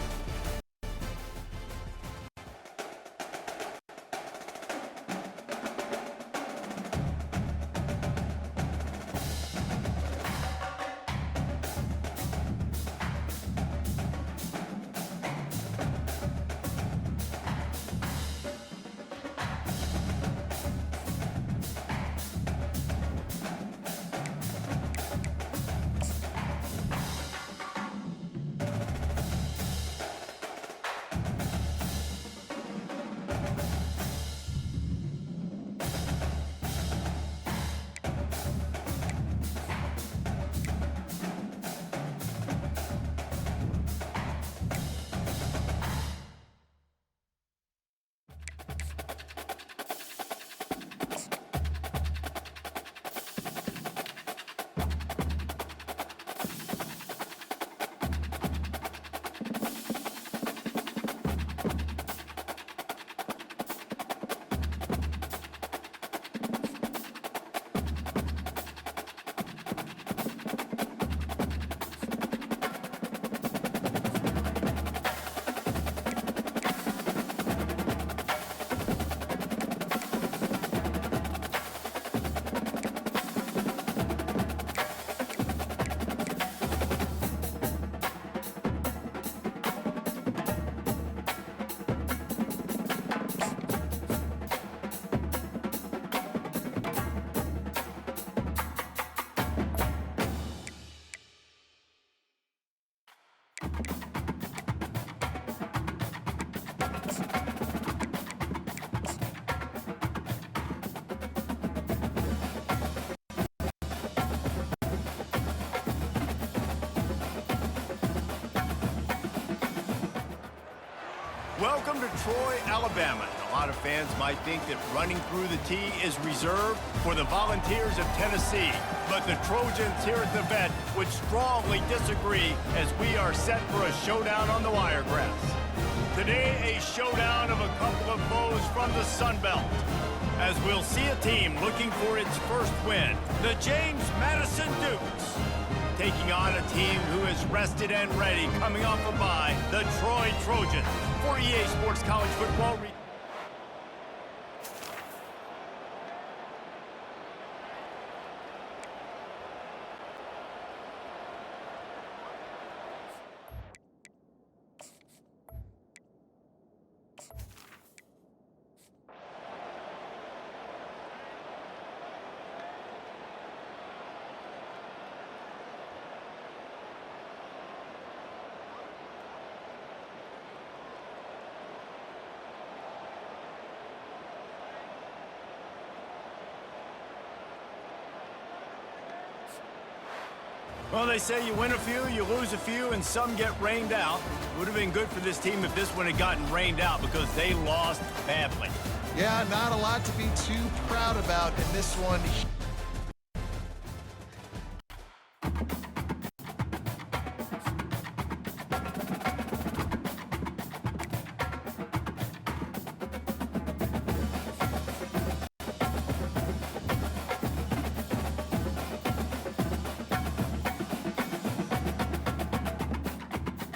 Welcome to Troy, Alabama. A lot of fans might think that running through the tee is reserved for the Volunteers of Tennessee. But the Trojans here at the Vet would strongly disagree as we are set for a showdown on the Wiregrass. Today, a showdown of a couple of foes from the Sun Belt, as we'll see a team looking for its first win, the James Madison Dukes, taking on a team who is rested and ready, coming off a bye, the Troy Trojans. For EA Sports College Football. Well, they say you win a few, you lose a few, and some get rained out. Would have been good for this team if this one had gotten rained out because they lost badly. Yeah, not a lot to be too proud about in this one.